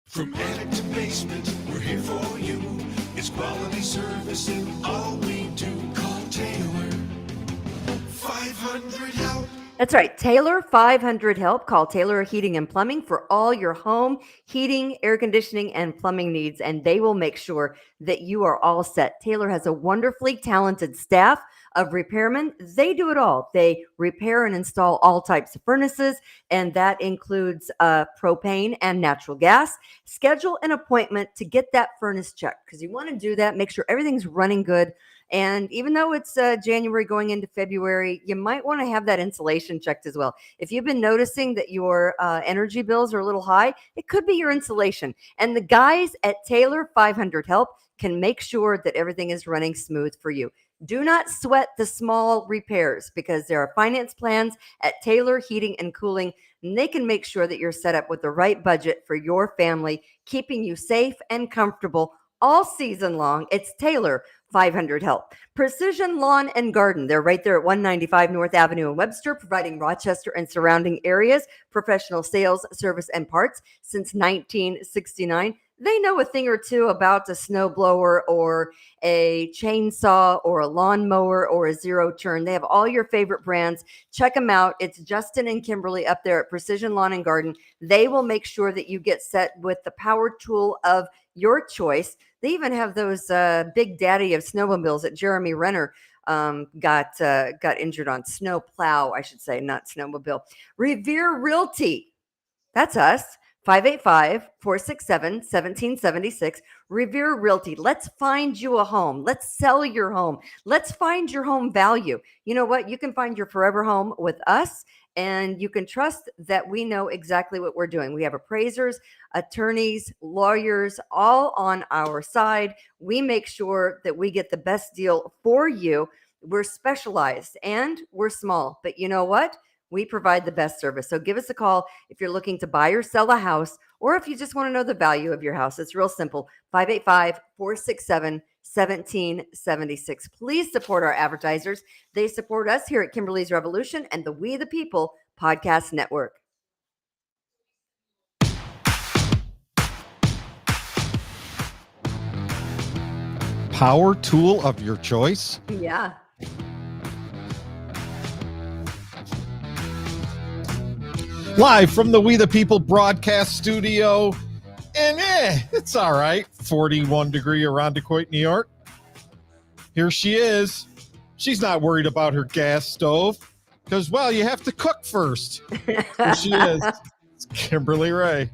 From attic to basement, we're here for you. It's quality service in all we do. Call Taylor. 500 help. That's right. Taylor 500 help. Call Taylor Heating and Plumbing for all your home heating, air conditioning, and plumbing needs, and they will make sure that you are all set. Taylor has a wonderfully talented staff of repairmen. They do it all. They repair and install all types of furnaces, and that includes propane and natural gas. Schedule an appointment to get that furnace checked because you want to do that. Make sure everything's running good. And even though it's January going into February, you might want to have that insulation checked as well. If you've been noticing that your energy bills are a little high, it could be your insulation. And the guys at Taylor 500 Help can make sure that everything is running smooth for you. Do not sweat the small repairs because there are finance plans at Taylor Heating and Cooling, and they can make sure that you're set up with the right budget for your family, keeping you safe and comfortable all season long. It's Taylor 500 Help. Precision Lawn and Garden. They're right there at 195 North Avenue in Webster, providing Rochester and surrounding areas professional sales, service, and parts since 1969. They know a thing or two about a snowblower or a chainsaw or a lawnmower or a zero turn. They have all your favorite brands. Check them out. It's Justin and Kimberly up there at Precision Lawn and Garden. They will make sure that you get set with the power tool of your choice. They even have those big daddy of snowmobiles that Jeremy Renner got injured on. Snow plow, I should say, not snowmobile. Revere Realty. That's us. 585-467-1776. Revere Realty. Let's find you a home. Let's sell your home. Let's find your home value. You know what? You can find your forever home with us, and you can trust that we know exactly what we're doing. We have appraisers, attorneys, lawyers, all on our side. We make sure that we get the best deal for you. We're specialized and we're small, but you know what? We provide the best service. So give us a call if you're looking to buy or sell a house, or if you just want to know the value of your house. It's real simple. 585-467-1776. Please support our advertisers. They support us here at Kimberly's Revolution and the We the People Podcast Network. Power tool of your choice? Yeah. Live from the We the People broadcast studio. And it's all right. 41 degree Irondequoit, New York. Here she is. She's not worried about her gas stove because, well, you have to cook first. Here she is. It's Kimberly Ray.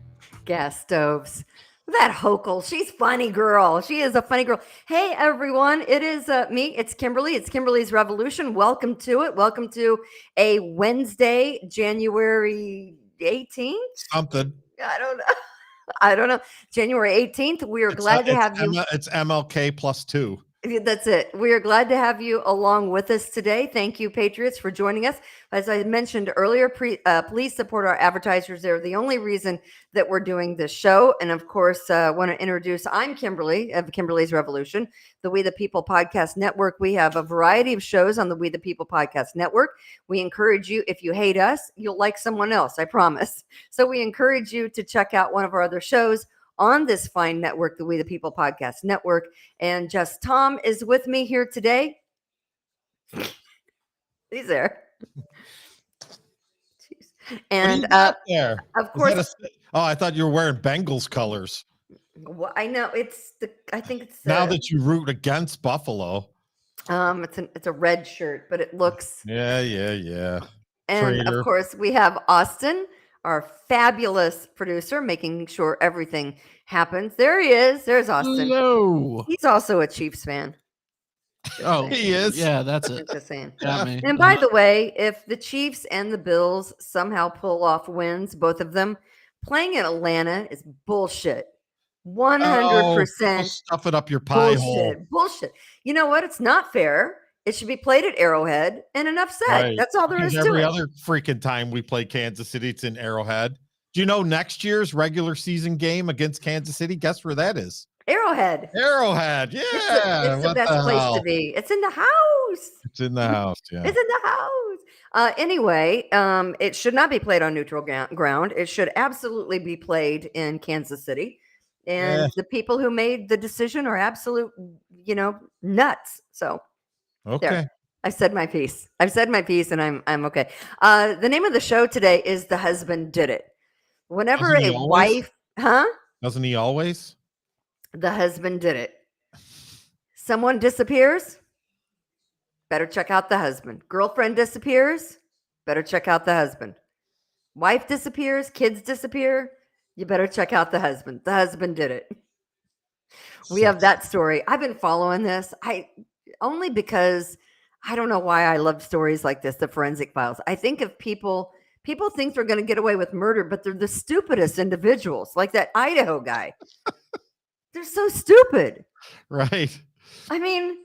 Gas stoves. That Hochul. She's funny girl. She is a funny girl. Hey, everyone. It is me. It's Kimberly. It's Kimberly's Revolution. Welcome to it. Welcome to a Wednesday, January 18th. Something. I don't know. January 18th. We are glad to have you. It's MLK +2. That's it. We are glad to have you along with us today. Thank you, Patriots, for joining us. As I mentioned earlier, please support our advertisers. They're the only reason that we're doing this show. And of course, want to introduce, I'm Kimberly of Kimberly's Revolution, the We the People Podcast Network. We have a variety of shows on the We the People Podcast Network. We encourage you, if you hate us, you'll like someone else, I promise. So we encourage you to check out one of our other shows on this fine network, the We the People Podcast Network. And just Tom is with me here today. He's there. And there? Of course. I thought you were wearing Bengals colors. Well, I know I think it's now that you root against Buffalo. It's a red shirt, but it looks. Yeah. And Traitor. Of course, we have Austin, our fabulous producer, making sure everything happens. There he is. There's Austin. Hello. He's also a Chiefs fan. Oh, he is. Yeah, that's it. Just saying. Got me. And by the way, if the Chiefs and the Bills somehow pull off wins, both of them, playing in Atlanta is bullshit. 100% stuff it up your pie hole. Bullshit. You know what? It's not fair. It should be played at Arrowhead, and enough said. Right. That's all there is to it. Every other freaking time we play Kansas City, it's in Arrowhead. Do you know next year's regular season game against Kansas City? Guess where that is? Arrowhead. Yeah. It's the best place to be. It's in the house. It's in the house. Yeah. It's in the house. Anyway, it should not be played on neutral ground. It should absolutely be played in Kansas City. And the people who made the decision are absolute, nuts. So Okay. there. I said my piece. I've said my piece, and I'm okay. The name of the show today is "The Husband Did It." Whenever Doesn't he a always? wife, huh? Doesn't he always? The husband did it. Someone disappears, better check out the husband. Girlfriend disappears, better check out the husband. Wife disappears, kids disappear, you better check out the husband. The husband did it. We have that story. I've been following this. Only because I don't know why I love stories like this, the forensic files. I think if people think they're going to get away with murder, but they're the stupidest individuals, like that Idaho guy. They're so stupid. Right. I mean,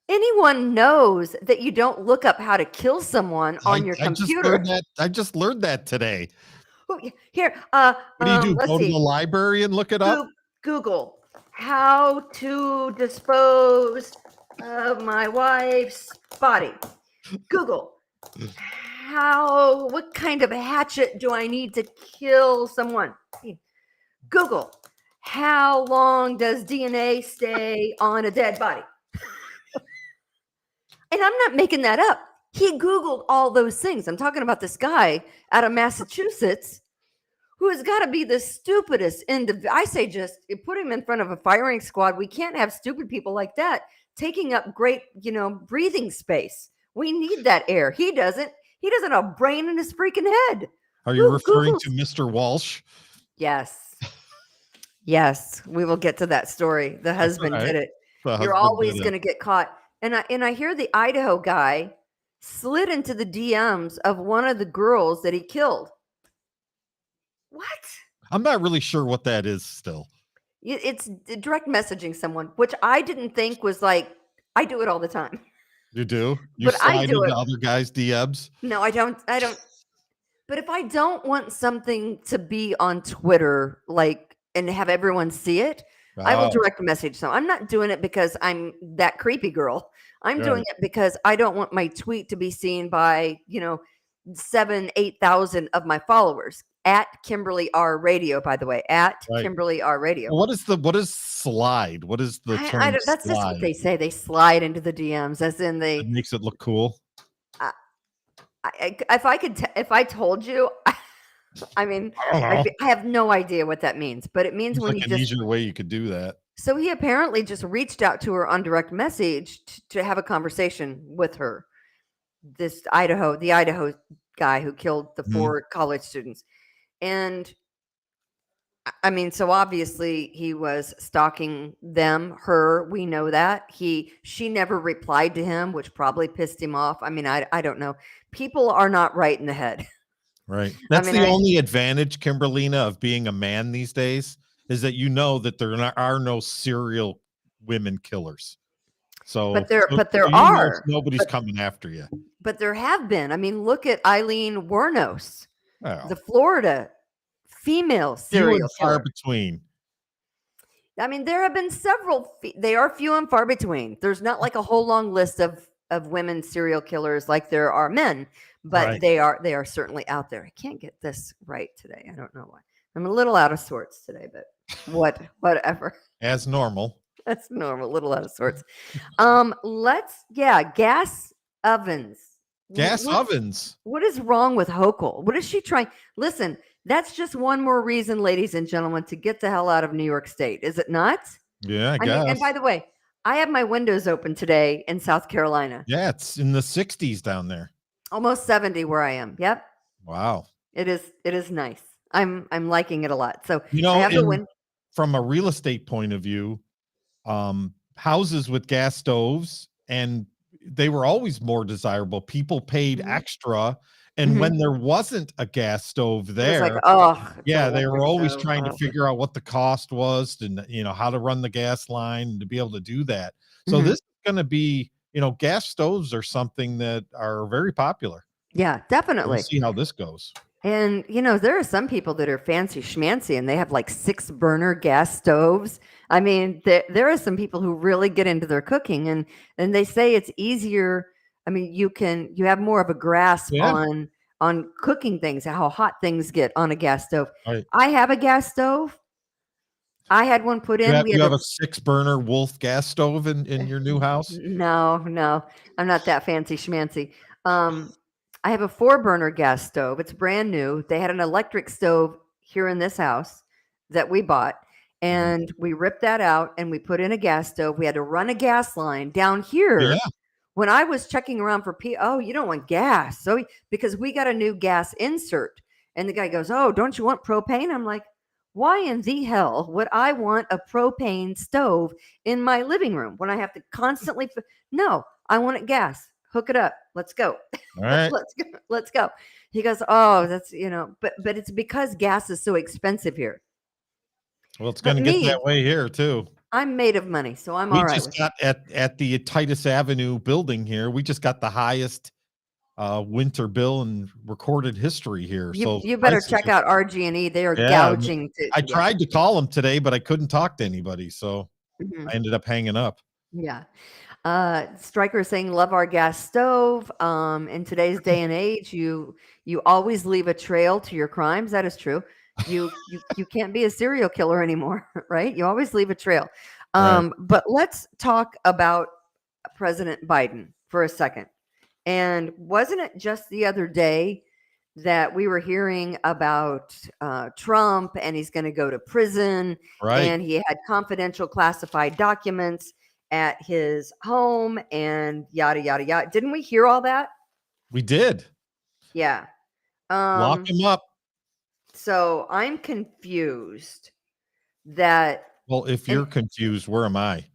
anyone knows that you don't look up how to kill someone on your computer. I just learned that today. Here, What do you do? let's Go to see. the library and look it up? Google how to dispose of my wife's body. Google what kind of hatchet do I need to kill someone? Google how long does DNA stay on a dead body? And I'm not making that up. He Googled all those things. I'm talking about this guy out of Massachusetts who has got to be the stupidest individual. I say just put him in front of a firing squad. We can't have stupid people like that taking up great, breathing space. We need that air. He doesn't. He doesn't have a brain in his freaking head. Are you referring to Mr. Walsh? Yes. Yes. We will get to that story. The husband did it. You're always going to get caught. And I hear the Idaho guy slid into the DMs of one of the girls that he killed. What? I'm not really sure what that is still. It's direct messaging someone, which I didn't think was like, I do it all the time. You do? You slide into other guys' DMs? No, I don't. But if I don't want something to be on Twitter, and have everyone see it, I will direct message someone. I'm not doing it because I'm that creepy girl. I'm doing it because I don't want my tweet to be seen by, 8,000 of my followers. At Kimberly R Radio, by the way, Kimberly R Radio. What is slide? What is the term? That's just what they say. They slide into the DMs, as in It makes it look cool. If I told you, I mean, I have no idea what that means, but it means when an easier way you could do that. So he apparently just reached out to her on direct message to have a conversation with her. The Idaho guy who killed the 4 college students. And I mean, so obviously he was stalking her. We know that. She never replied to him, which probably pissed him off. I mean, I don't know. People are not right in the head. Right. That's the only advantage, Kimberlina, of being a man these days, is that that there are no serial women killers. So, but there are. Nobody's coming after you. But there have been. I mean, look at Eileen Wuornos, the Florida female serial killer. Far between. I mean, there have been several. They are few and far between. There's not like a whole long list of women serial killers like there are men, but they are certainly out there. I can't get this right today. I don't know why. I'm a little out of sorts today, but whatever. As normal. That's normal. A little out of sorts. Gas ovens. Ovens. What is wrong with Hochul? What is she trying? Listen, that's just one more reason, ladies and gentlemen, to get the hell out of New York State. Is it not? Yeah, I guess. And by the way, I have my windows open today in South Carolina. Yeah, it's in the 60s down there. Almost 70 where I am. Yep. Wow. It is nice. I'm liking it a lot. So I have from a real estate point of view, houses with gas stoves, and they were always more desirable. People paid extra. And when there wasn't a gas stove there, they were always trying to figure out what the cost was and, how to run the gas line and to be able to do that. So this is going to be, gas stoves are something that are very popular. Yeah, definitely. We'll see how this goes. And, there are some people that are fancy schmancy and they have like 6-burner gas stoves. I mean, there are some people who really get into their cooking and they say it's easier. I mean, you have more of a grasp on cooking things, how hot things get on a gas stove. Right. I have a gas stove. I had one put in. You have a 6-burner Wolf gas stove in your new house? No, I'm not that fancy schmancy. I have a 4-burner gas stove. It's brand new. They had an electric stove here in this house that we bought, and we ripped that out and we put in a gas stove. We had to run a gas line down here. Yeah. When I was checking around for you don't want gas. So because we got a new gas insert, and the guy goes, "Oh, don't you want propane?" I'm like, why in the hell would I want a propane stove in my living room when I have to constantly? No, I want it gas. Hook it up. Let's go. All right. Let's go. He goes, "Oh, that's but it's because gas is so expensive here." Well, it's going to get that way here too. I'm made of money, so I'm We all right. just got at the Titus Avenue building here. We just got the highest winter bill in recorded history here. You better check out RG&E. They are gouging. I tried to call them today, but I couldn't talk to anybody, so I ended up hanging up. Yeah. Stryker is saying, love our gas stove. In today's day and age, you always leave a trail to your crimes. That is true. You can't be a serial killer anymore, right? You always leave a trail. But let's talk about President Biden for a second. And wasn't it just the other day that we were hearing about Trump, and he's going to go to prison, and he had confidential classified documents at his home and yada, yada, yada. Didn't we hear all that? We did. Yeah. Lock him up. So I'm confused that. Well, if you're confused, where am I?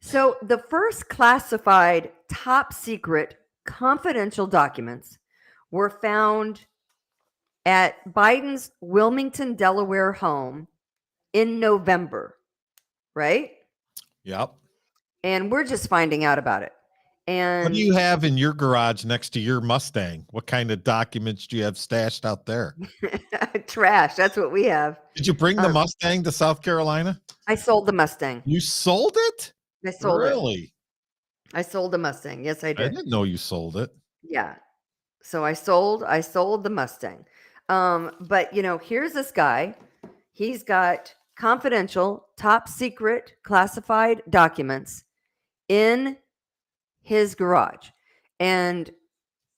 So the first classified top secret confidential documents were found at Biden's Wilmington, Delaware home in November, right? Yep. And we're just finding out about it. And what do you have in your garage next to your Mustang? What kind of documents do you have stashed out there? Trash. That's what we have. Did you bring the Mustang to South Carolina? I sold the Mustang. You sold it? I sold it. Really? I sold the Mustang. Yes, I did. I didn't know you sold it. Yeah. So I sold the Mustang. But here's this guy. He's got confidential, top secret, classified documents in his garage. And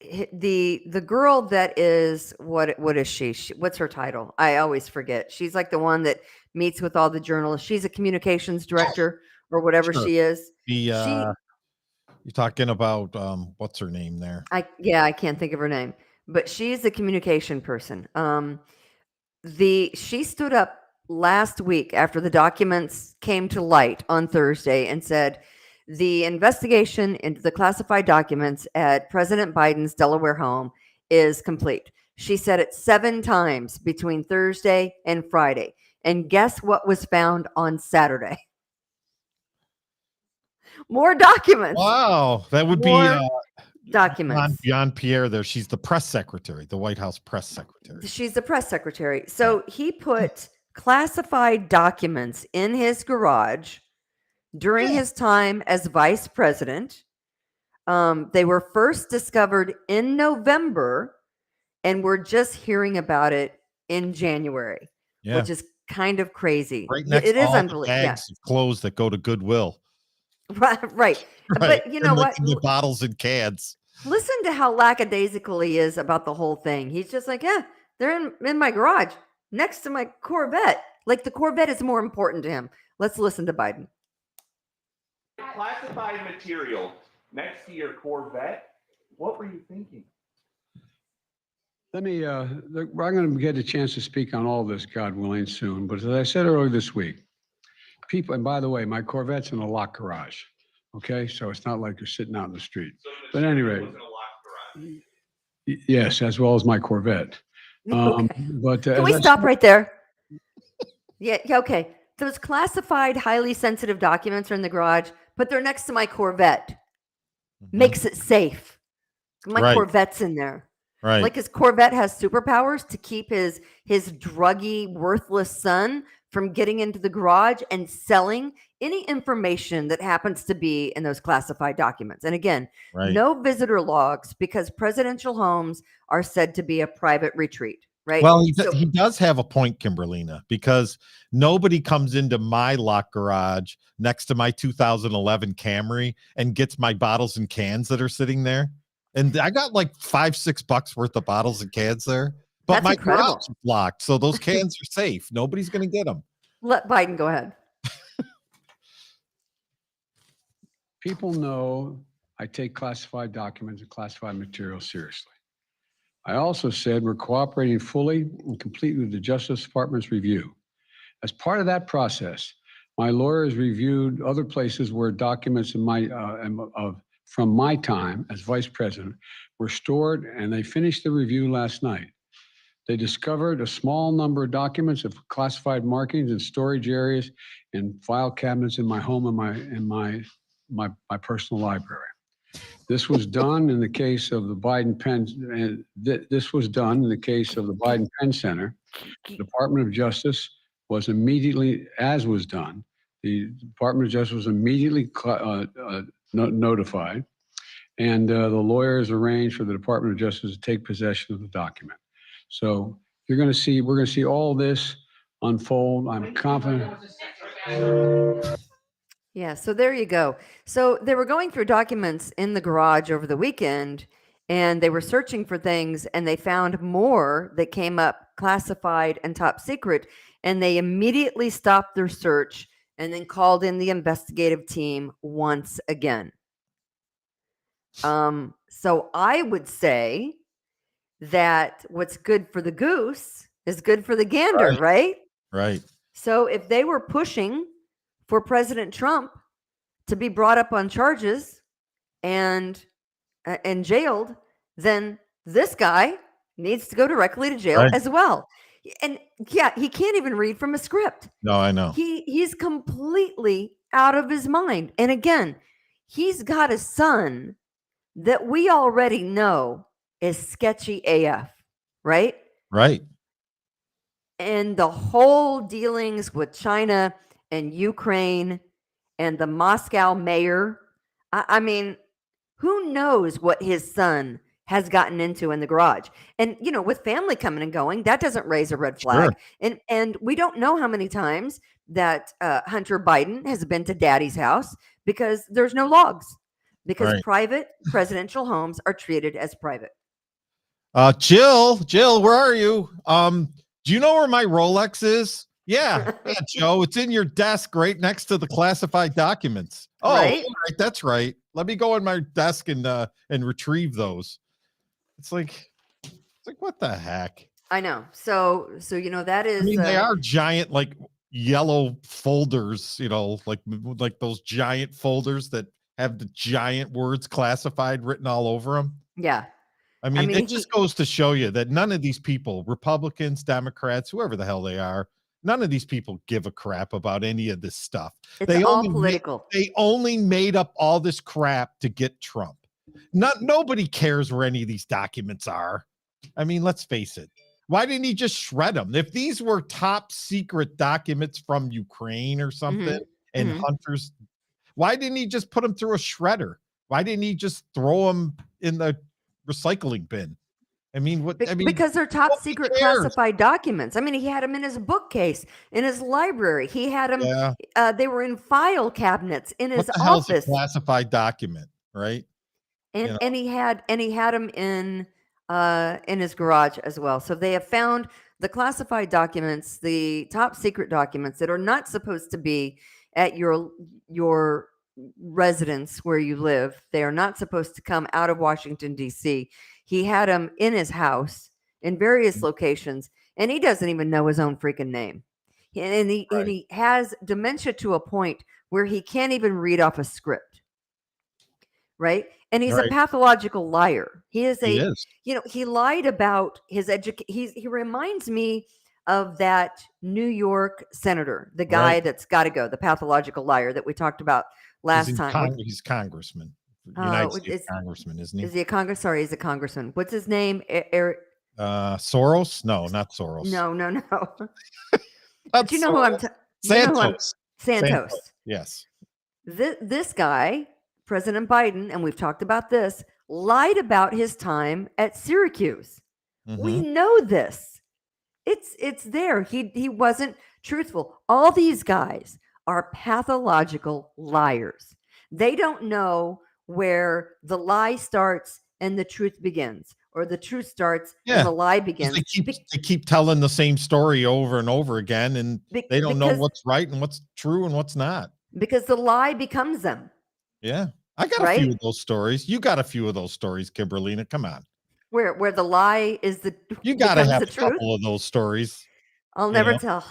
the girl that is what is she? What's her title? I always forget. She's like the one that meets with all the journalists. She's a communications director or whatever she is. You're talking about what's her name there? I can't think of her name, but she's a communication person. She stood up last week after the documents came to light on Thursday and said the investigation into the classified documents at President Biden's Delaware home is complete. She said it 7 times between Thursday and Friday. And guess what was found on Saturday? More documents. Wow. That would More be documents. Beyond Pierre there. She's the press secretary, the White House press secretary. She's the press secretary. So he put classified documents in his garage during his time as vice president. They were first discovered in November, and we're just hearing about it in January, which is kind of crazy. Right next to all the bags of clothes that go to Goodwill. Right. But you know what? The bottles and cans. Listen to how lackadaisical he is about the whole thing. He's just like, they're in my garage next to my Corvette. Like the Corvette is more important to him. Let's listen to Biden. Classified material next to your Corvette. What were you thinking? Let me, I'm going to get a chance to speak on all this, God willing, soon. But as I said earlier this week, people, and by the way, my Corvette's in a locked garage. Okay, so it's not like you're sitting out in the street. But at any rate, yes, as well as my Corvette. Okay. But can we stop right there? Yeah. Okay. Those classified, highly sensitive documents are in the garage, but they're next to my Corvette. Makes it safe. My Corvette's in there. Right. Like his Corvette has superpowers to keep his druggy, worthless son from getting into the garage and selling any information that happens to be in those classified documents. And again, no visitor logs because presidential homes are said to be a private retreat, right? Well, So he does have a point, Kimberlina, because nobody comes into my lock garage next to my 2011 Camry and gets my bottles and cans that are sitting there. And I got like $5-6 worth of bottles and cans there, but that's my incredible. garage is locked, so those cans are safe. Nobody's going to get them. Let Biden go ahead. People know I take classified documents and classified materials seriously. I also said we're cooperating fully and completely with the Justice Department's review. As part of that process, my lawyers reviewed other places where documents from my time as vice president were stored, and they finished the review last night. They discovered a small number of documents of classified markings in storage areas and file cabinets in my home and my personal library. This was done in the case of the Biden Penn. This was done in the case of the Biden Penn Center. The Department of Justice was immediately, as was done, the Department of Justice was immediately notified, and the lawyers arranged for the Department of Justice to take possession of the document. So we're going to see all this unfold. I'm confident. Yeah, so there you go. So they were going through documents in the garage over the weekend, and they were searching for things, and they found more that came up classified and top secret, and they immediately stopped their search and then called in the investigative team once again. So I would say that what's good for the goose is good for the gander, right? Right. So if they were pushing for President Trump to be brought up on charges and jailed, then this guy needs to go directly to jail Right. as well. And yeah, he can't even read from a script. No, I know. He's completely out of his mind. And again, he's got a son that we already know is sketchy AF, right? Right. And the whole dealings with China and Ukraine and the Moscow mayor. I mean, who knows what his son has gotten into in the garage? And you know, with family coming and going, that doesn't raise a red flag. Sure. And we don't know how many times that Hunter Biden has been to Daddy's house because there's no logs. Because Right. private presidential homes are treated as private. Jill, where are you? Do you know where my Rolex is? Yeah, Joe, it's in your desk right next to the classified documents. Oh, Right? right, that's right. Let me go on my desk and retrieve those. It's like what the heck? I know. So you know that is. I mean, they are giant, like yellow folders. You know, like those giant folders that have the giant words classified written all over them. Yeah. I mean, it just goes to show you that none of these people, Republicans, Democrats, whoever the hell they are, none of these people give a crap about any of this stuff. It's all political. They only made up all this crap to get Trump. Nobody cares where any of these documents are. I mean, let's face it. Why didn't he just shred them? If these were top secret documents from Ukraine or something, and Hunter's, why didn't he just put them through a shredder? Why didn't he just throw them in the recycling bin? I mean, because they're top secret classified documents. I mean, he had them in his bookcase, in his library. He had them. Yeah. They were in file cabinets in his office. Hell's a classified document, right? And and he had them in his garage as well. So they have found the classified documents, the top secret documents that are not supposed to be at your residence where you live. They are not supposed to come out of Washington, D.C. He had them in his house in various locations, and he doesn't even know his own freaking name. And he has dementia to a point where he can't even read off a script. Right? And he's a pathological liar. He is he lied about his education. He reminds me of that New York senator, the guy that's got to go, the pathological liar that we talked about last time. He's congressman. United States congressman, isn't he? Is he a congress? Sorry, he's a congressman. What's his name? Eric Soros? No, not Soros. No. But you know who I'm Santos. Santos. Yes. This guy, President Biden, and we've talked about this, lied about his time at Syracuse. We know this. It's there. He wasn't truthful. All these guys are pathological liars. They don't know where the lie starts and the truth begins, or the truth starts and Yeah, the lie 'cause begins. they keep telling the same story over and over again, and they don't know Because what's right and what's true and what's not. the lie becomes them, Yeah. I got a few right? of those stories. You got a few of those stories, Kimberlina. Come on. Where the lie is the You gotta becomes have the a truth. couple of those stories, I'll you never know, tell.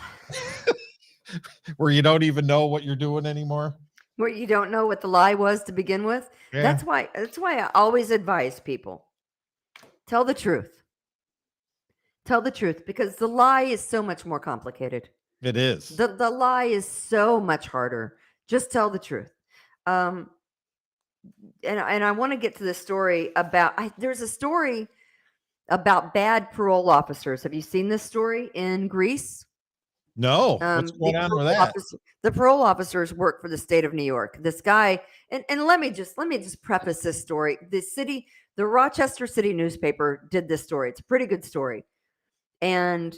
where you don't even know what you're doing anymore. Where you don't know what the lie was to begin with. Yeah, That's why I always advise people, tell the truth. Tell the truth, because the lie is so much more complicated. it is. The lie is so much harder. Just tell the truth. Um, and I want to get to the story about. There's a story about bad parole officers. Have you seen this story in Greece? No, what's going on with that? The parole officers work for the state of New York. This guy, and let me just preface this story. The Rochester City newspaper did this story. It's a pretty good story, and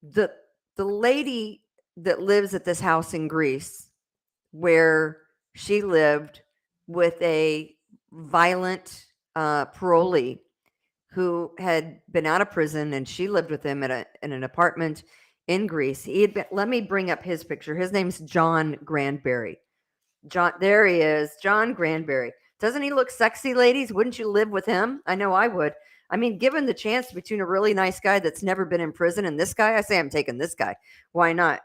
the the lady that lives at this house in Greece, where she lived with a violent parolee who had been out of prison, and she lived with him in an apartment in Greece. Let me bring up his picture. His name's John Granberry. John, there he is, John Granberry. Doesn't he look sexy, ladies? Wouldn't you live with him? I know I would. I mean, given the chance between a really nice guy that's never been in prison and this guy, I say I'm taking this guy. Why not?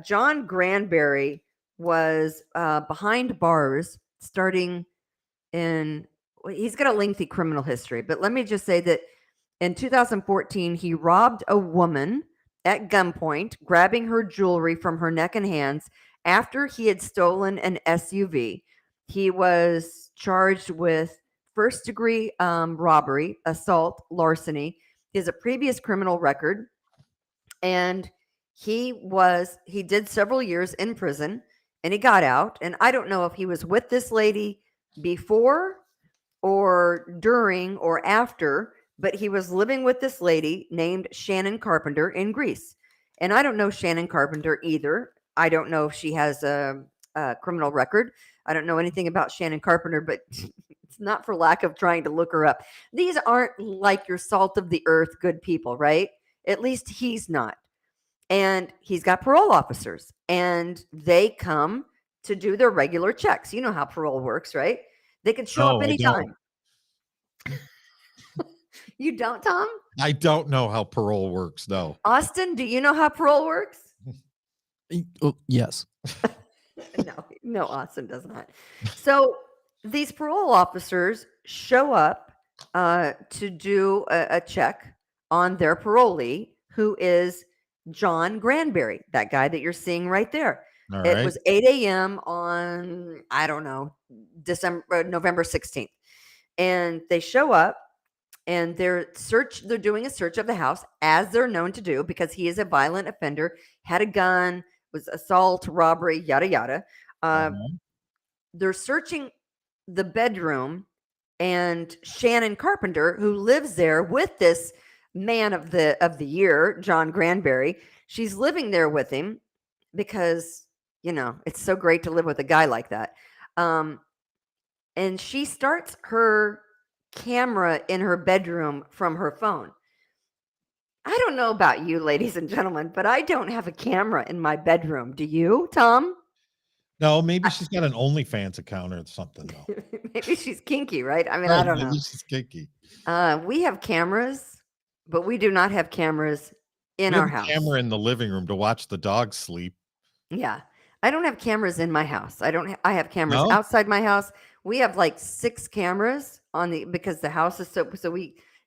John Granberry was behind bars starting in, he's got a lengthy criminal history, but let me just say that in 2014, he robbed a woman at gunpoint, grabbing her jewelry from her neck and hands after he had stolen an SUV. He was charged with first degree robbery, assault, larceny. He has a previous criminal record, and he did several years in prison, and he got out. And I don't know if he was with this lady before or during or after, but he was living with this lady named Shannon Carpenter in Greece. And I don't know Shannon Carpenter either. I don't know if she has a criminal record. I don't know anything about Shannon Carpenter, but it's not for lack of trying to look her up. These aren't like your salt of the earth good people, right? At least he's not. And he's got parole officers, and they come to do their regular checks. You know how parole works, right? They can show No, up I don't. anytime. You don't, Tom? I don't know how parole works, though. Austin, do you know how parole works? Oh, yes. No, Austin does not. So these parole officers show up to do a check on their parolee, who is John Granberry, that guy that you're seeing right there. All It right. was 8 a.m. on, I don't know, November 16th. And they show up, and they're doing a search of the house, as they're known to do, because he is a violent offender, had a gun, was assault, robbery, yada yada. Uh-huh. They're searching the bedroom, and Shannon Carpenter, who lives there with this man of the year, John Granberry, she's living there with him because, it's so great to live with a guy like that. And she starts her camera in her bedroom from her phone. I don't know about you, ladies and gentlemen, but I don't have a camera in my bedroom. Do you, Tom? No, maybe she's got an OnlyFans account or something, though. Maybe she's kinky, right? I mean, Right, I don't know. maybe she's kinky. We have cameras, but we do not have cameras in We our have a house. camera in the living room to watch the dog sleep. Yeah. I don't have cameras in my house. I have cameras No? outside my house. We have like 6 cameras because the house is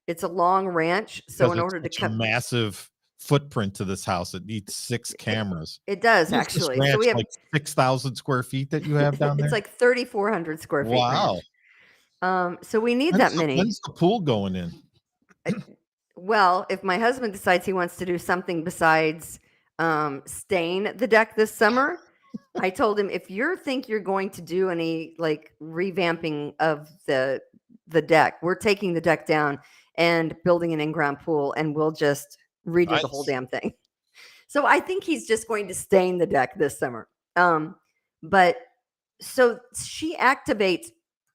it's a long ranch. So Because in it's order to such a cut, massive footprint to this house, it needs 6 cameras. it does What is this actually. So ranch, we have like 6,000 square feet that you have down there? it's like 3,400 square feet Wow. ranch. So we need that many. When's the pool going in? Well, if my husband decides he wants to do something besides stain the deck this summer, I told him, if you think you're going to do any like revamping of the deck, we're taking the deck down and building an in-ground pool, and we'll just redo the whole Nice. damn thing. So I think he's just going to stain the deck this summer. But so she activates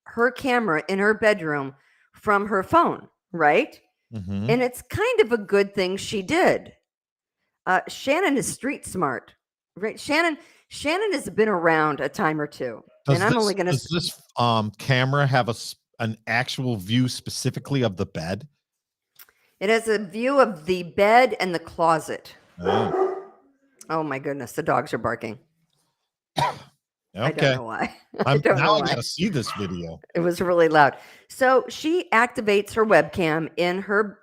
her camera in her bedroom from her phone, right? Mhm. And it's kind of a good thing she did. Shannon is street smart, right? Shannon has been around a time or two, and I'm only going to. Does this camera have an actual view specifically of the bed? It has a view of the bed and the closet. Oh, Oh my goodness, the dogs are barking. I don't okay. know why. I don't know Now I why. gotta see this video. It was really loud. So she activates her webcam in her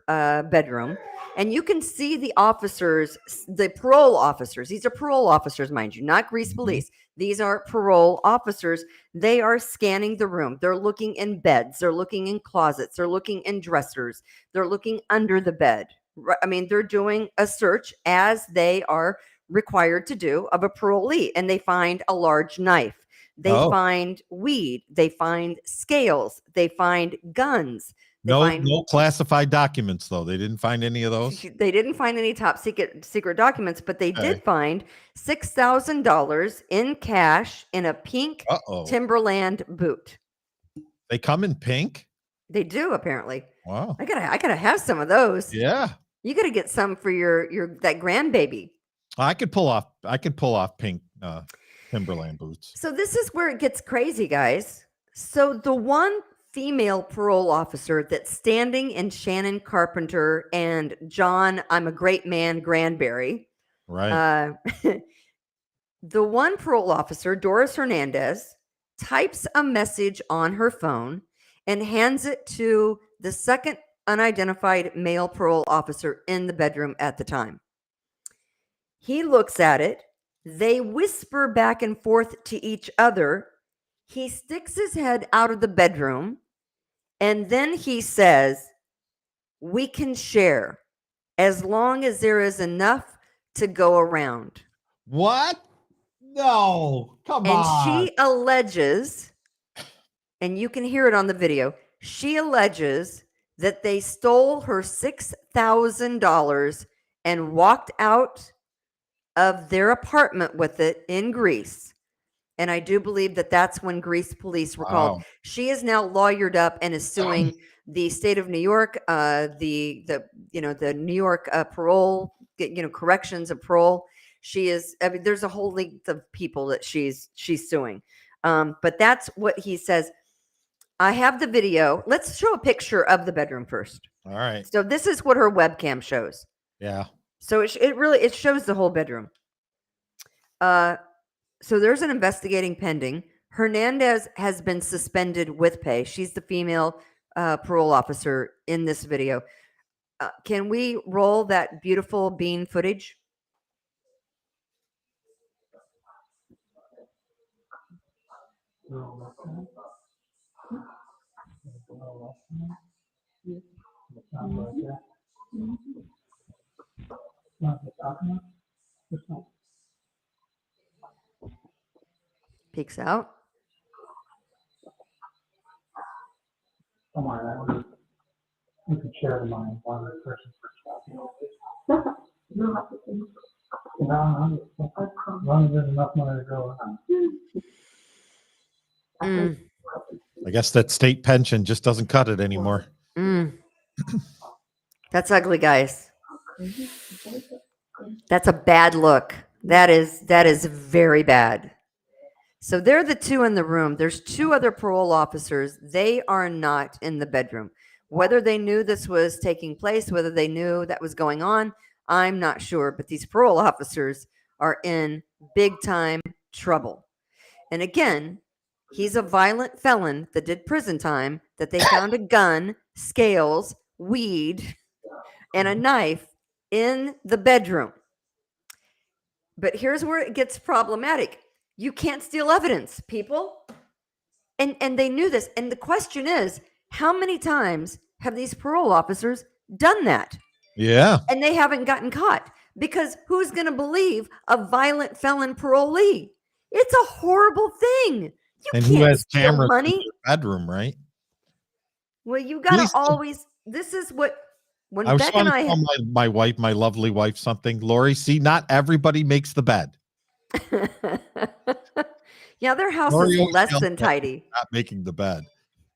bedroom, and you can see the officers, the parole officers. These are parole officers, mind you, not Greece Mhm. police. These are parole officers. They are scanning the room. They're looking in beds. They're looking in closets. They're looking in dressers. They're looking under the bed. I mean, they're doing a search as they are required to do of a parolee, and they find a large knife. They Oh. find weed. They find scales. They find guns. They find No classified documents though. They didn't find any of those. they didn't find any top secret documents, but they Okay. did find $6,000 in cash in a pink Uh-oh. Timberland boot. They come in pink? They do apparently. Wow. I gotta have some of those. Yeah. You gotta get some for your that grandbaby. I could pull off pink Timberland boots. So this is where it gets crazy, guys. So the one female parole officer that's standing in Shannon Carpenter and John, I'm a great man, Granberry. Right. The one parole officer, Doris Hernandez, types a message on her phone and hands it to the second unidentified male parole officer in the bedroom at the time. He looks at it. They whisper back and forth to each other. He sticks his head out of the bedroom, and then he says, "We can share as long as there is enough to go around." What? No. Come And she alleges, and you can hear it on the video, she alleges that they stole her $6,000 and walked out of their apartment with it in Greece. And I do believe that that's when Greece police were called. Wow. She is now lawyered up and is suing the state of New York, the New York parole, corrections and parole. She is. I mean, there's a whole length of people that she's suing. But that's what he says. I have the video. Let's show a picture of the bedroom first. All right. So this is what her webcam shows. Yeah. So it shows the whole bedroom. So there's an investigating pending. Hernandez has been suspended with pay. She's the female parole officer in this video. Can we roll that beautiful bean footage? Peeks out. Come on, you can share mine, one other person for as long as there's enough money to go around. I guess that state pension just doesn't cut it anymore. That's ugly, guys. That's a bad look. That is very bad. So they're the two in the room. There's two other parole officers. They are not in the bedroom. Whether they knew this was taking place, whether they knew that was going on, I'm not sure. But these parole officers are in big time trouble. And again, he's a violent felon that did prison time, that they found a gun, scales, weed, and a knife in the bedroom. But here's where it gets problematic. You can't steal evidence, people. And they knew this. And the question is, how many times have these parole officers done that? Yeah. And they haven't gotten caught. Because who's going to believe a violent felon parolee? It's a horrible thing. You And can't who has steal cameras in money. their bedroom, right? Well, you got to least the- always, this is what When I was Beck trying and to I tell my wife, my lovely wife, something. Lori, see, not everybody makes the bed. yeah, their house Lori is always less yells than at me tidy. for not making the bed.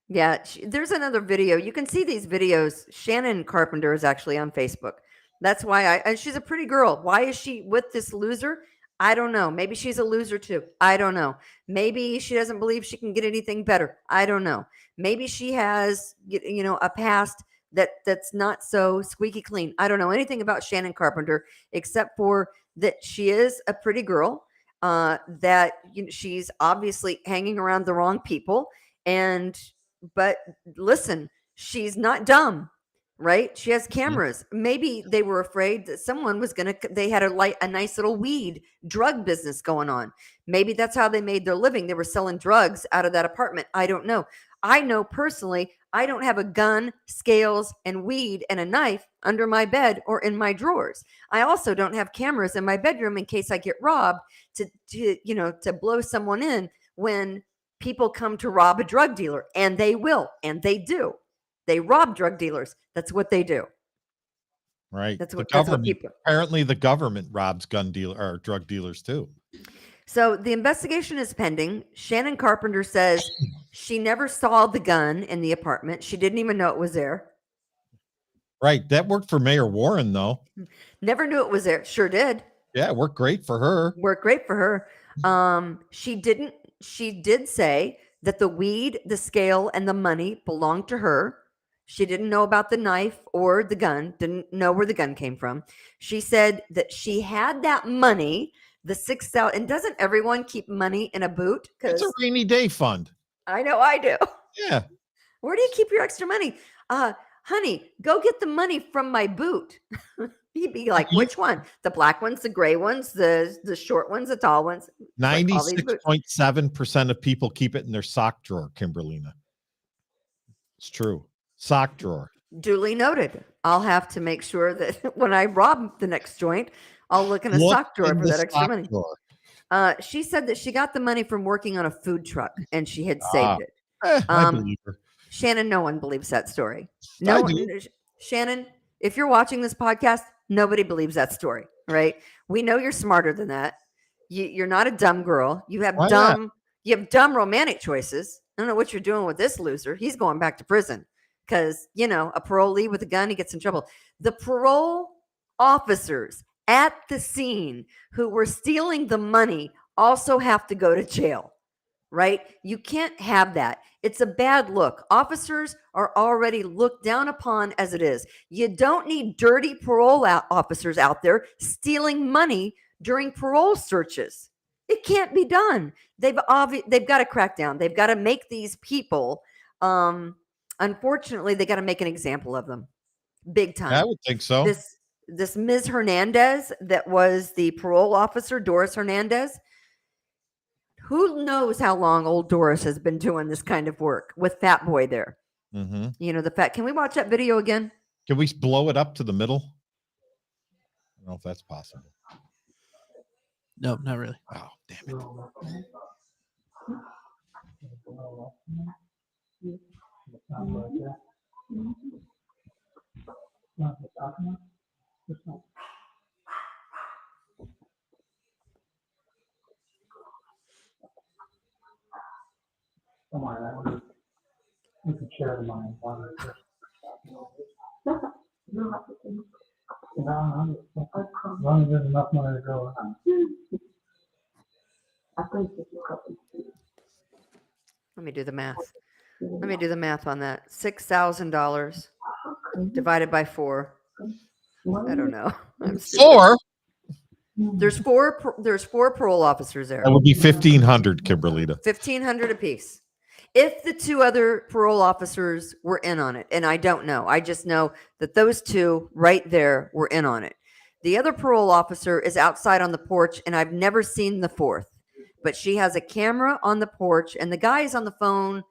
Yeah, there's another video. You can see these videos. Shannon Carpenter is actually on Facebook. That's why and she's a pretty girl. Why is she with this loser? I don't know. Maybe she's a loser too. I don't know. Maybe she doesn't believe she can get anything better. I don't know. Maybe she has, a past that's not so squeaky clean. I don't know anything about Shannon Carpenter except for that she is a pretty girl. That she's obviously hanging around the wrong people, and but listen, she's not dumb, right? She has cameras. Maybe they were afraid that someone was they had a nice little weed drug business going on. Maybe that's how they made their living. They were selling drugs out of that apartment. I don't know. I know personally, I don't have a gun, scales, and weed and a knife under my bed or in my drawers. I also don't have cameras in my bedroom in case I get robbed to blow someone in when people come to rob a drug dealer, and they will, and they do. They rob drug dealers. That's what they do. Right. That's The what government, people. apparently the government robs gun dealer or drug dealers too. So the investigation is pending. Shannon Carpenter says she never saw the gun in the apartment. She didn't even know it was there. Right. That worked for Mayor Warren, though. Never knew it was there. Sure did. Yeah, it worked great for her. Worked great for her. She did say that the weed, the scale, and the money belonged to her. She didn't know about the knife or the gun, didn't know where the gun came from. She said that she had that money, the 6,000. And doesn't everyone keep money in a boot? It's a Because rainy day fund. I know I do. Yeah. Where do you keep your extra money? Honey, go get the money from my boot. He'd be like, which one? The black ones, the gray ones, the short ones, the tall ones. Like all these boots. 96.7% of people keep it in their sock drawer, Kimberlina. It's true. Sock drawer. Duly noted. I'll have to make sure that when I rob the next joint, I'll look in a sock drawer for that extra money. She said that she got the money from working on a food truck and she had saved it. I believe her. Shannon, no one believes that story. I No, do. Shannon, if you're watching this podcast, nobody believes that story, right? We know you're smarter than that. You're not a dumb girl. You have Why not? dumb romantic choices. I don't know what you're doing with this loser. He's going back to prison because, a parolee with a gun, he gets in trouble. The parole officers at the scene who were stealing the money also have to go to jail, right? You can't have that. It's a bad look. Officers are already looked down upon as it is. You don't need dirty parole officers out there stealing money during parole searches. It can't be done. They've got to crack down. They've got to make these people, unfortunately, they got to make an example of them big time. I would think so. This Ms. Hernandez that was the parole officer, Doris Hernandez. Who knows how long old Doris has been doing this kind of work with Fat Boy there? Mm-hmm. The fat. Can we watch that video again? Can we blow it up to the middle? I don't know if that's possible. No, not really. Oh, damn it. Don't worry, you can share the money. As long as there's enough money to go around. Let me do the math. Let me do the math on that. $6,000 divided by 4. I don't know. I'm stupid. 4? There's four parole officers there. That would be 1,500, Kimberlita. 1,500 apiece. If the two other parole officers were in on it, and I don't know, I just know that those two right there were in on it. The other parole officer is outside on the porch, and I've never seen the fourth, but she has a camera on the porch, and the guy is on the phone,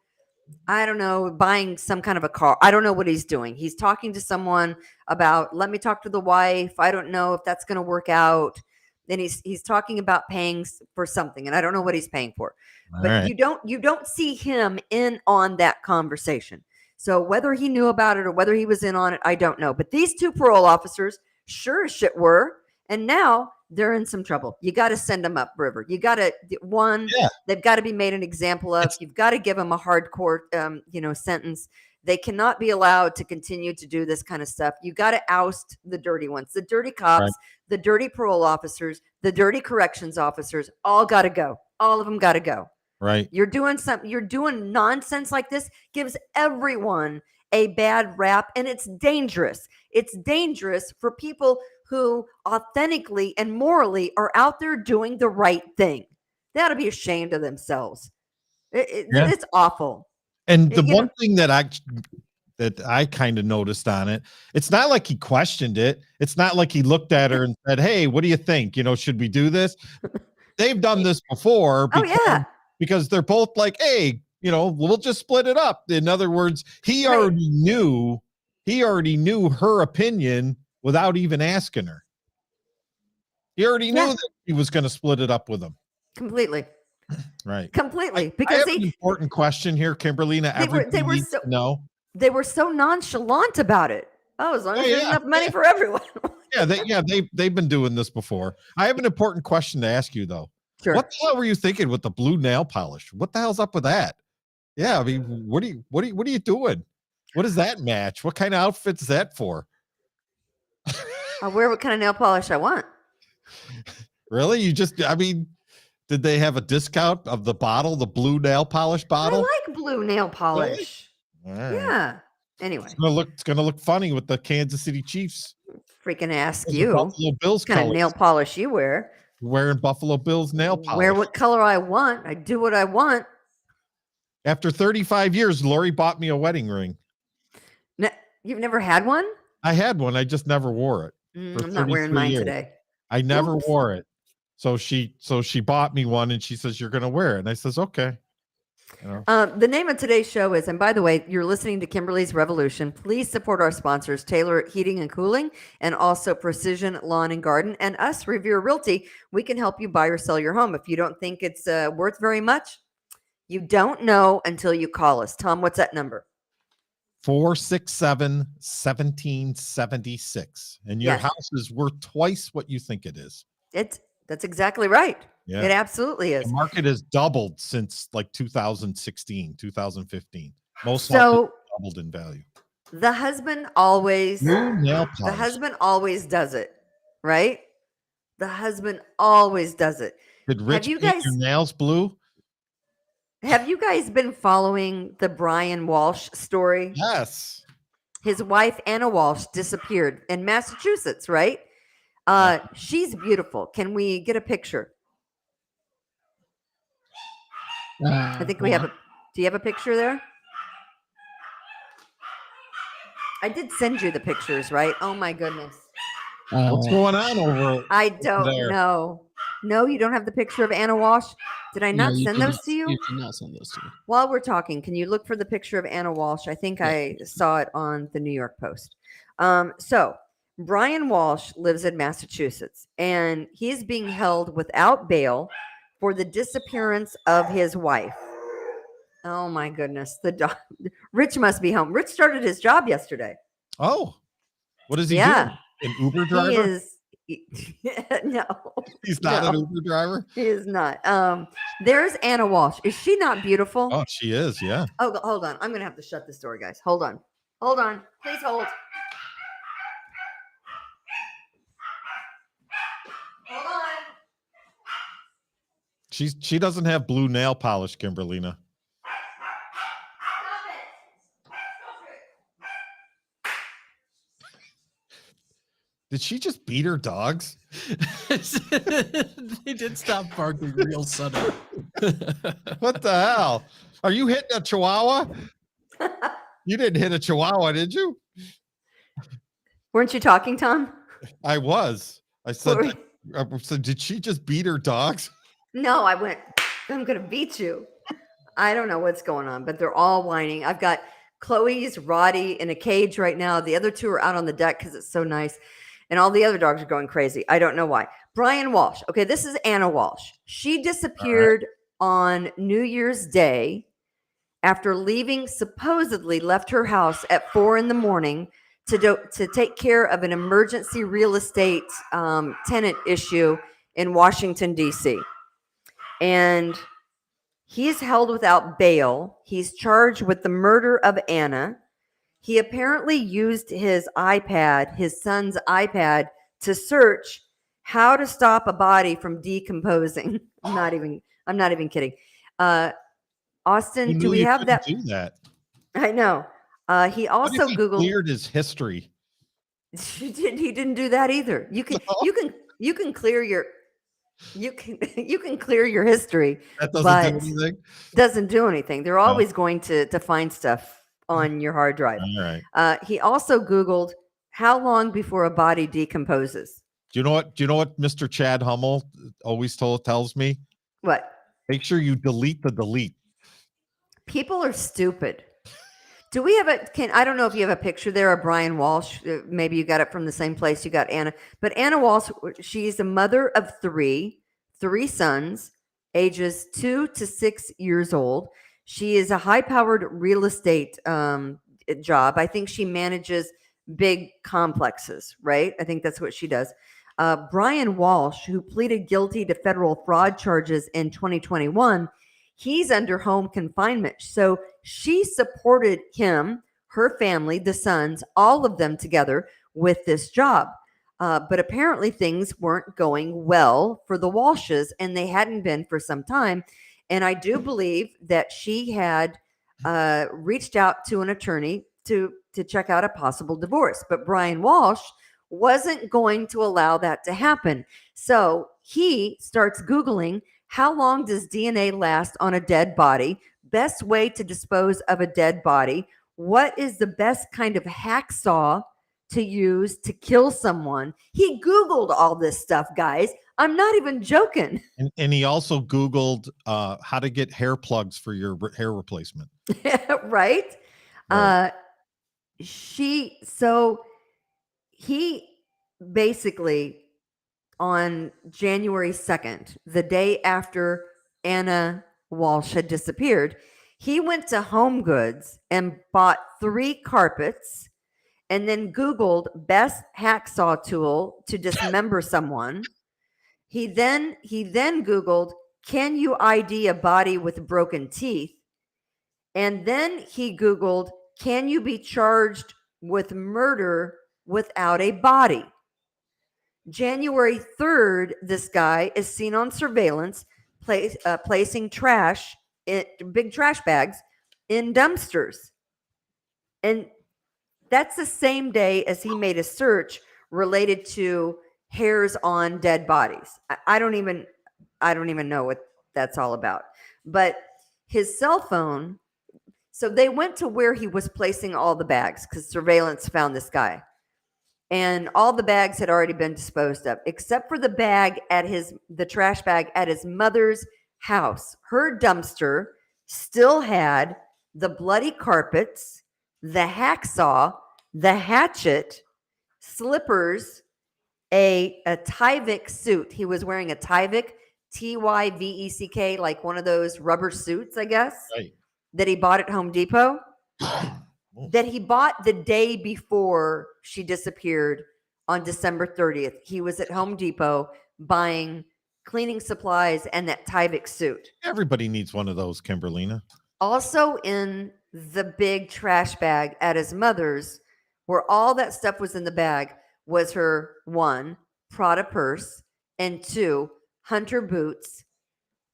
I don't know, buying some kind of a car. I don't know what he's doing. He's talking to someone about, let me talk to the wife. I don't know if that's going to work out. Then he's talking about paying for something, and I don't know what he's paying for. But right. you don't see him in on that conversation. So whether he knew about it or whether he was in on it, I don't know. But these two parole officers sure as shit were. And now they're in some trouble. You got to send them up river. You got to, Yeah. they've got to be made an example of. You've got to give them a hardcore, sentence. They cannot be allowed to continue to do this kind of stuff. You got to oust the dirty ones, the dirty cops, Right. the dirty parole officers, the dirty corrections officers, all got to go. All of them got to go. Right. You're doing nonsense like this, gives everyone a bad rap, and it's dangerous. It's dangerous for people who authentically and morally are out there doing the right thing. They ought to be ashamed of themselves. It's awful. And the one thing that I kind of noticed on it, it's not like he questioned it. It's not like he looked at her and said, "Hey, what do you think? Should we do this?" They've done this before. Because they're both like, "Hey, we'll just split it up." In other words, he already knew her opinion without even asking her. He already knew that he was going to split it up with him. Completely. Right. Completely. I have an important question here, Kimberly. They were so nonchalant about it. Oh, as long as there's enough money for everyone. They've been doing this before. I have an important question to ask you though. Sure. What the hell were you thinking with the blue nail polish? What the hell's up with that? Yeah, I mean, what are you doing? What does that match? What kind of outfit's that for? I'll wear what kind of nail polish I want. Really? Did they have a discount of the bottle, the blue nail polish bottle? I like blue nail polish. Really? All right. Yeah. Anyway. It's gonna look funny with the Kansas City Chiefs. Freaking ask you. Buffalo Bills what kind of nail polish you wear? Wearing Buffalo Bills nail polish. Wear what color I want. I do what I want. After 35 years, Lori bought me a wedding ring. You've never had one? I had one. I just never wore it. I'm not wearing mine today. I never wore it. So she bought me one and she says, "You're going to wear it." And I says, "Okay." The name of today's show is, and by the way, you're listening to Kimberly's Revolution. Please support our sponsors, Taylor Heating and Cooling, and also Precision Lawn and Garden, and us, Revere Realty. We can help you buy or sell your home. If you don't think it's worth very much, you don't know until you call us. Tom, what's that number? 467-1776. And your house is worth twice what you think it is. That's exactly right. Yeah. It absolutely is. The market has doubled since like 2016, 2015. Most doubled in value. The husband always does it, right? The husband always does it. Did Rich paint your nails blue? Have you guys been following the Brian Walsh story? Yes. His wife, Anna Walsh, disappeared in Massachusetts, right? She's beautiful. Can we get a picture? I think we have do you have a picture there? I did send you the pictures, right? Oh my goodness. What's going on over I don't know. No, you don't have the picture of Anna Walsh? Did I not send those to you? You did not send those to me. While we're talking, can you look for the picture of Anna Walsh? I think I saw it on the New York Post. So Brian Walsh lives in Massachusetts, and he is being held without bail for the disappearance of his wife. Oh my goodness. Rich must be home. Rich started his job yesterday. Oh, what is he doing? An Uber driver? No. He's not an Uber driver? He is not. There's Anna Walsh. Is she not beautiful? Oh, she is, yeah. Oh, hold on. I'm going to have to shut this door, guys. Hold on. Please hold. Hold on. She doesn't have blue nail polish, Kimberlina. Did she just beat her dogs? They did stop barking real sudden. What the hell? Are you hitting a chihuahua? You didn't hit a chihuahua, did you? Weren't you talking, Tom? I was. I said, did she just beat her dogs? No, I went, I'm going to beat you. I don't know what's going on, but they're all whining. I've got Chloe's Roddy in a cage right now. The other two are out on the deck because it's so nice. And all the other dogs are going crazy. I don't know why. Brian Walsh. Okay, this is Anna Walsh. She disappeared on New Year's Day. after leaving, supposedly left her house at 4 in the morning to take care of an emergency real estate tenant issue in Washington, D.C. And he's held without bail. He's charged with the murder of Anna. He apparently used his iPad, his son's iPad, to search how to stop a body from decomposing. I'm not even kidding. Austin, You do knew we you have couldn't that? do that. I know. He What also if he Googled. cleared his history? He didn't do that either. You can clear your you can clear your history, That doesn't but do anything. doesn't do anything. They're No. always going to find stuff on your hard drive. All right. He also Googled how long before a body decomposes. Do you know what? Do you know what Mr. Chad Hummel always tells me? What? Make sure you delete the delete. People are stupid. Do we have I don't know if you have a picture there of Brian Walsh. Maybe you got it from the same place you got Anna. But Anna Walsh, she's a mother of three sons, ages 2 to 6 years old. She is a high-powered real estate job. I think she manages big complexes, right? I think that's what she does. Brian Walsh, who pleaded guilty to federal fraud charges in 2021, he's under home confinement. So she supported him, her family, the sons, all of them together with this job. But apparently things weren't going well for the Walshes, and they hadn't been for some time. And I do believe that she had reached out to an attorney to check out a possible divorce. But Brian Walsh wasn't going to allow that to happen. So he starts Googling, how long does DNA last on a dead body? Best way to dispose of a dead body? What is the best kind of hacksaw to use to kill someone? He Googled all this stuff, guys. I'm not even joking. And he also Googled how to get hair plugs for your hair replacement. Right? Right. He basically, on January 2nd, the day after Anna Walsh had disappeared, he went to Home Goods and bought 3 carpets and then Googled best hacksaw tool to dismember someone. He then Googled, can you ID a body with broken teeth? And then he Googled, can you be charged with murder without a body? January 3rd, this guy is seen on surveillance placing trash, big trash bags, in dumpsters. And that's the same day as he made a search related to hairs on dead bodies. I don't even know what that's all about. But his cell phone, so they went to where he was placing all the bags because surveillance found this guy. And all the bags had already been disposed of, except for the trash bag at his mother's house. Her dumpster still had the bloody carpets, the hacksaw, the hatchet, slippers, a Tyvek suit. He was wearing a Tyvek, Tyveck, like one of those rubber suits, I guess, Right. that he bought at Home Depot. That he bought the day before she disappeared on December 30th. He was at Home Depot buying cleaning supplies and that Tyvek suit. Everybody needs one of those, Kimberlina. Also in the big trash bag at his mother's, where all that stuff was in the bag, was her 1, Prada purse, and 2, Hunter boots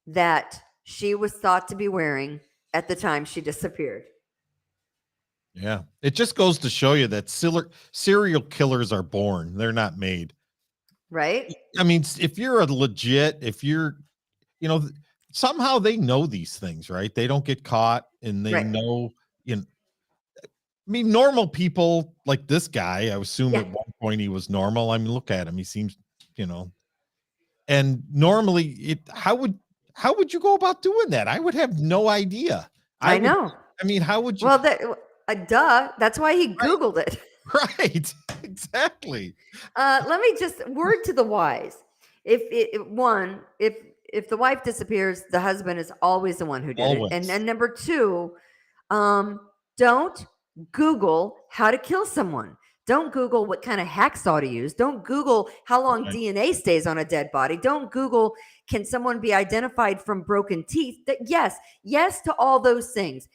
that she was thought to be wearing at the time she disappeared. Yeah. It just goes to show you that serial killers are born. They're not made. Right? I mean, if you're somehow they know these things, right? They don't get caught and they Right. know, I mean, normal people like this guy, I assume Yeah. at one point he was normal. I mean, look at him. He seems, and normally how would you go about doing that? I would have no idea. I know. I mean, how would you? Well, duh. That's why he Googled it. Right. Exactly. Let me just word to the wise. If the wife disappears, the husband is always the one who did Always. it. And number 2, Don't Google how to kill someone. Don't Google what kind of hacksaw to use. Don't Google how long Right. DNA stays on a dead body. Don't Google, can someone be identified from broken teeth? Yes to all those things.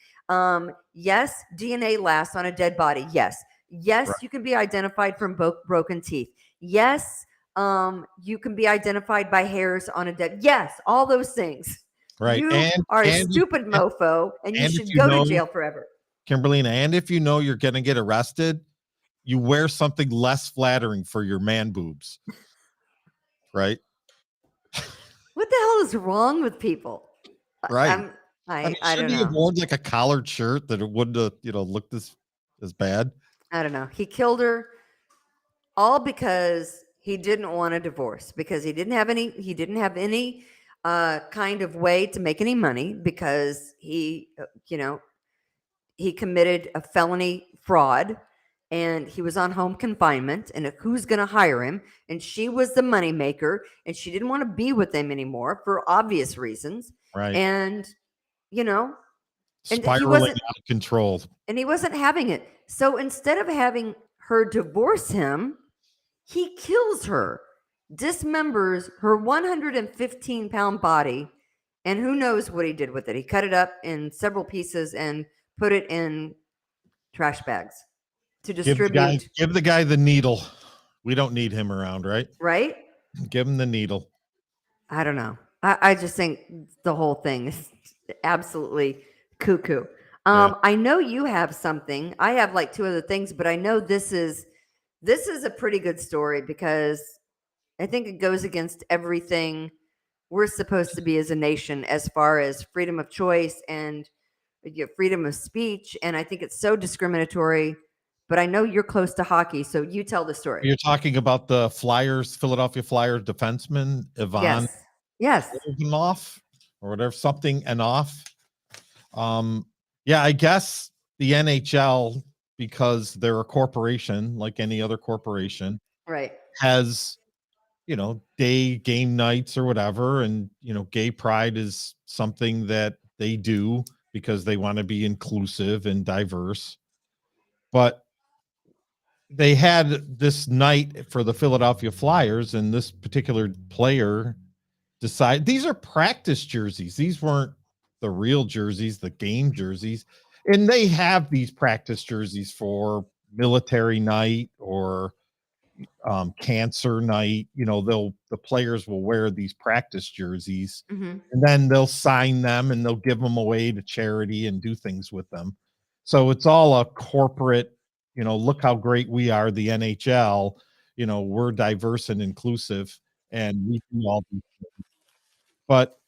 Yes, DNA lasts on a dead body. Yes. Yes, Right. you can be identified from broken teeth. Yes, you can be identified by hairs on a dead. Yes, all those things. Right. You are a and stupid mofo, and you and if should you go to know, jail forever. Kimberly, and if you know you're going to get arrested, you wear something less flattering for your man boobs. Right. What the hell is wrong with people? Right. I'm, I mean, I don't shouldn't he have know. worn like a collared shirt that it wouldn't have, looked as bad? I don't know. He killed her all because he didn't want a divorce, because he didn't have any kind of way to make any money, because he committed a felony fraud, and he was on home confinement, and who's going to hire him? And she was the moneymaker, and she didn't want to be with him anymore for obvious reasons. Right. And you know and Spiraling out of control. he wasn't having it. So instead of having her divorce him, he kills her, dismembers her 115-pound body, and who knows what he did with it. He cut it up in several pieces and put it in trash bags to distribute. Give the guy the needle. We don't need him around, right? Right? Give him the needle. I don't know. I just think the whole thing is absolutely cuckoo. I know you have something. I have like two other things, but I know this is a pretty good story, because I think it goes against everything we're supposed to be as a nation, as far as freedom of choice and freedom of speech. And I think it's so discriminatory. But I know you're close to hockey, so you tell the story. You're talking about the Philadelphia Flyers defenseman, Ivan Yes. Ivanov, or whatever, something and off. Yeah, I guess the NHL, because they're a corporation like any other corporation, Right. has, day game nights or whatever. And, gay pride is something that they do because they want to be inclusive and diverse. But they had this night for the Philadelphia Flyers, and this particular player decided, these are practice jerseys. These weren't the real jerseys, the game jerseys. And they have these practice jerseys for military night or cancer night. The players will wear these practice jerseys, Mm-hmm. and then they'll sign them and they'll give them away to charity and do things with them. So it's all a corporate, look how great we are, the NHL, we're diverse and inclusive, and we do all these things. But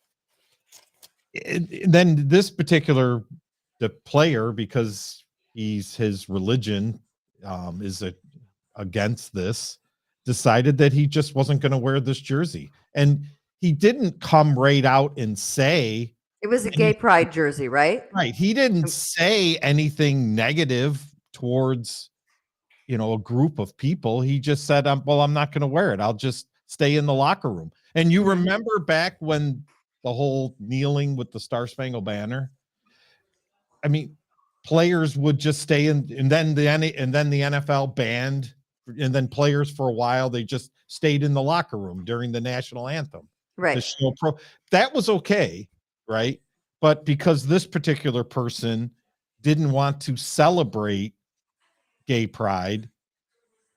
then this particular, the player, because his religion is against this, decided that he just wasn't going to wear this jersey. And he didn't come right out and say It was a gay pride jersey, right? Right. He didn't say anything negative towards, a group of people. He just said, well, I'm not going to wear it. I'll just stay in the locker room. And you remember back when the whole kneeling with the Star Spangled Banner? I mean, players would just stay in, and then the NFL banned, and then players for a while, they just stayed in the locker room during the national anthem. Right. To show that was okay, right? But because this particular person didn't want to celebrate gay pride,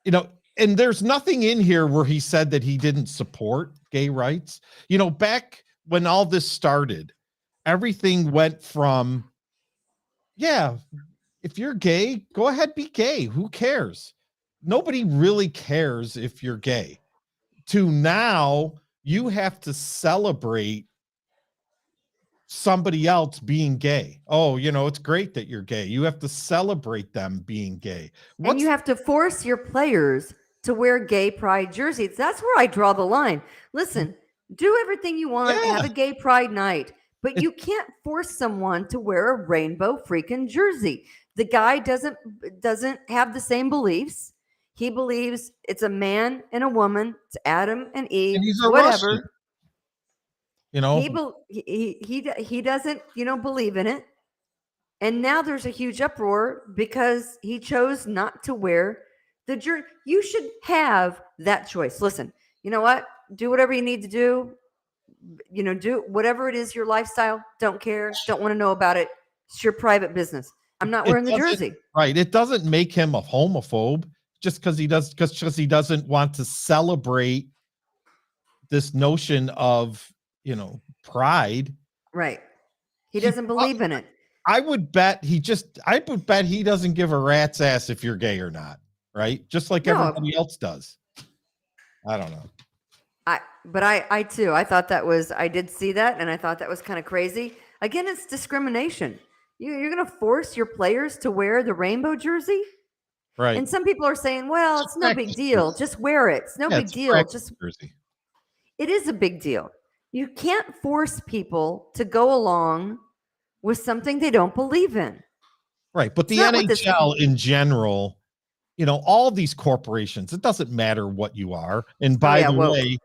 and there's nothing in here where he said that he didn't support gay rights. Back when all this started, everything went from, yeah, if you're gay, go ahead, be gay. Who cares? Nobody really cares if you're gay. To now, you have to celebrate somebody else being gay. Oh, it's great that you're gay. You have to celebrate them being gay. And you have to force your players to wear gay pride jerseys. That's where I draw the line. Listen, do everything you want, have a gay pride night, but you can't force someone to wear a rainbow freaking jersey. The guy doesn't have the same beliefs. He believes it's a man and a woman. It's Adam and Eve. And he's a whatever. Russian. He doesn't, believe in it. And now there's a huge uproar because he chose not to wear the jersey. You should have that choice. Listen, you know what? Do whatever you need to do. Do whatever it is, your lifestyle. Don't care. Don't want to know about it. It's your private business. I'm not It wearing the doesn't- jersey. Right. It doesn't make him a homophobe just because he doesn't want to celebrate this notion of, pride. Right. He He doesn't believe in it. I would bet he doesn't give a rat's ass if you're gay or not, right? Just like No. everybody else does. I don't know. I too, I did see that, and I thought that was kind of crazy. Again, it's discrimination. You're going to force your players to wear the rainbow jersey? Right. And some people are saying, well, it's no big practice deal. jersey. Just wear it. It's no big It's a deal. practice jersey. It is a big deal. You can't force people to go along with something they don't believe in. Right. But the It's not what this- NHL in general, all these corporations, it doesn't matter what you are. And by the way,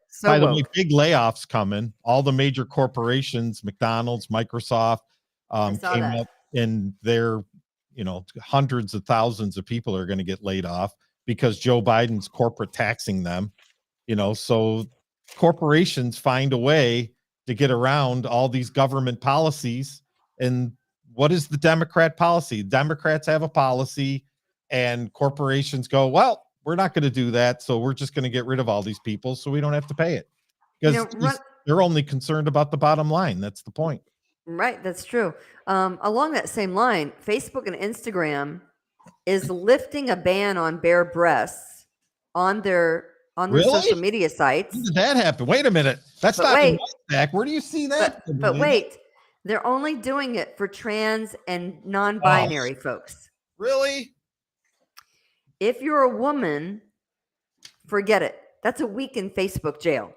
big layoffs coming. All the major corporations, McDonald's, Microsoft, I saw came that. up, and they're, hundreds of thousands of people are going to get laid off because Joe Biden's corporate taxing them. So corporations find a way to get around all these government policies. And what is the Democrat policy? Democrats have a policy, and corporations go, well, we're not going to do that. So we're just going to get rid of all these people so we don't have to pay it. Because they're only concerned about the bottom line. That's the point. Right, that's true. Along that same line, Facebook and Instagram is lifting a ban on bare breasts on their Really? social media sites. When did that happen? Wait a minute. That's But not wait. back. Where do you see that? But wait, they're only doing it for trans and non-binary folks. Really? If you're a woman, forget it. That's a week in Facebook jail.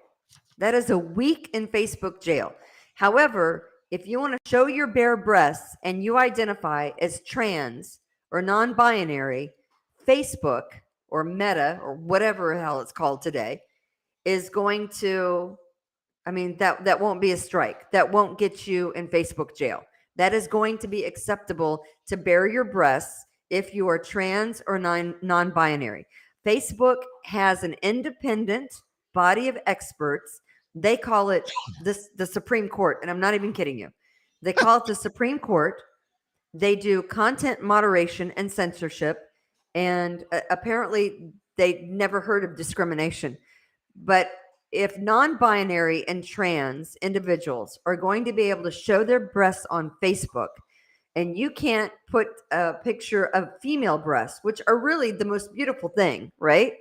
That is a week in Facebook jail. However, if you want to show your bare breasts and you identify as trans or non-binary, Facebook or Meta or whatever the hell it's called today is going to, that won't be a strike. That won't get you in Facebook jail. That is going to be acceptable to bare your breasts if you are trans or non-binary. Facebook has an independent body of experts. They call it the Supreme Court, and I'm not even kidding you. They call it the Supreme Court. They do content moderation and censorship, and apparently they never heard of discrimination. But if non-binary and trans individuals are going to be able to show their breasts on Facebook, and you can't put a picture of female breasts, which are really the most beautiful thing, right?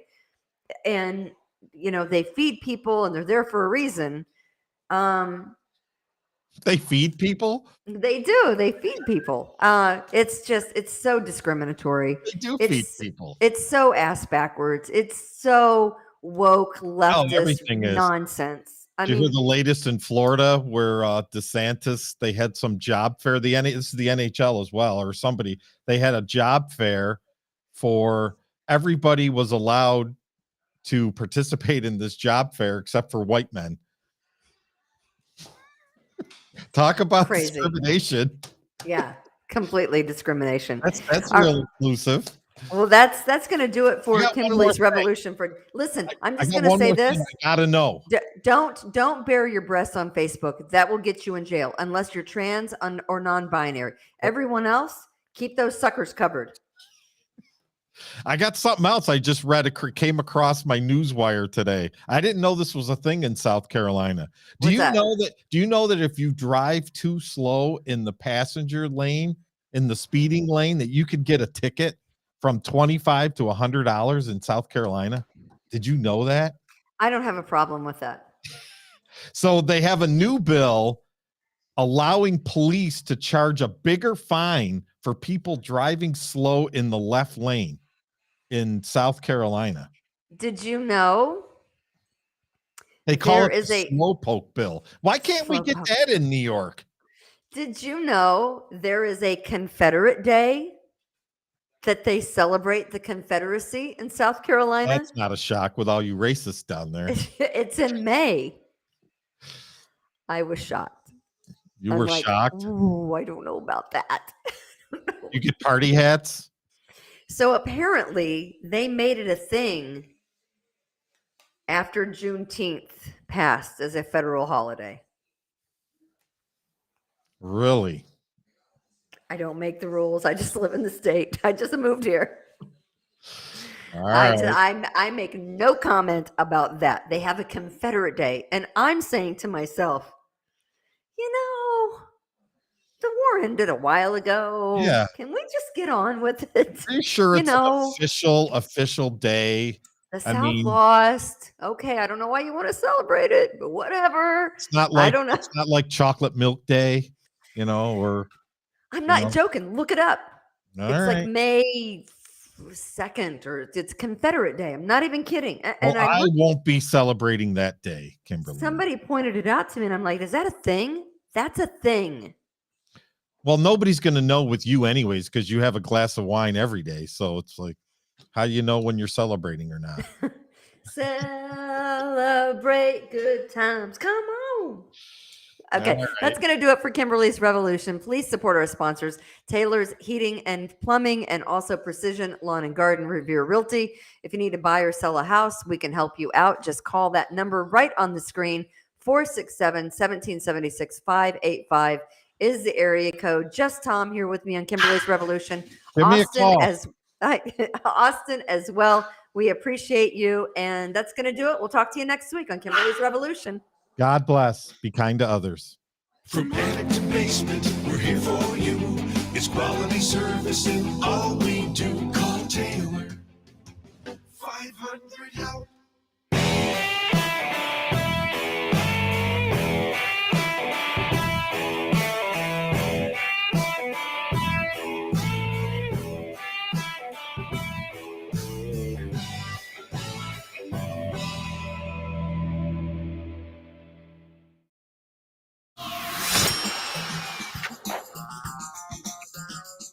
And they feed people and they're there for a reason. They feed people? They do. They feed people. It's so discriminatory. They do feed people. It's so ass backwards. It's so woke leftist everything is nonsense. Did you hear the latest in Florida where DeSantis, they had some job fair? This is the NHL as well, or somebody. They had a job fair for everybody was allowed to participate in this job fair except for white men. Talk about Crazy. discrimination. Yeah, completely discrimination. That's real inclusive. Well, that's going to do it for I got one Kimberly's more thing. revolution. Listen, I'm I just got going to one say more this. thing I gotta know. Don't bare your breasts on Facebook. That will get you in jail unless you're trans or non-binary. Everyone else, keep those suckers covered. I got something else I just read. It came across my newswire today. I didn't know this was a thing in South Carolina. Do you know that if you drive too slow in the passenger lane, in the speeding lane, that you could get a ticket from $25 to $100 in South Carolina? Did you know that? I don't have a problem with that. So they have a new bill allowing police to charge a bigger fine for people driving slow in the left lane in South Carolina. Did you know? They call There it is the a slowpoke bill. Why can't we get Slowpoke. that in New York? Did you know there is a Confederate Day that they celebrate the Confederacy in South Carolina? That's not a shock with all you racists down there. It's in May. I was shocked. You I'm were like, shocked. Ooh, I don't know about that. You get party hats. So apparently they made it a thing after Juneteenth passed as a federal holiday. Really? I don't make the rules. I just live in the state. I just moved here. All right. I make no comment about that. They have a Confederate Day. And I'm saying to myself, you know, the war ended a while ago. Yeah. Can we just get on with it? Are you sure You it's know, an official day? The I South mean- lost. Okay, I don't know why you want to celebrate it, but whatever. It's not like I don't know. it's not like chocolate milk day, or I'm not know. joking. Look it up. all It's right. like May 2nd, or it's Confederate Day. I'm not even kidding. Well, And I won't be celebrating that day, Kimberly. somebody pointed it out to me, and I'm like, is that a thing? That's a thing. Well, nobody's going to know with you anyways because you have a glass of wine every day. So it's like, how do you know when you're celebrating or not? Celebrate good times. Come on. Okay, All right. that's going to do it for Kimberly's Revolution. Please support our sponsors, Taylor's Heating and Plumbing, and also Precision Lawn and Garden Revere Realty. If you need to buy or sell a house, we can help you out. Just call that number right on the screen, 467-1776-585 is the area code. Just Tom here with me on Kimberly's Revolution. Give me a call. Austin as well. We appreciate you, and that's going to do it. We'll talk to you next week on Kimberly's Revolution. God bless. Be kind to others. From attic to basement, we're here for you. It's quality service in all we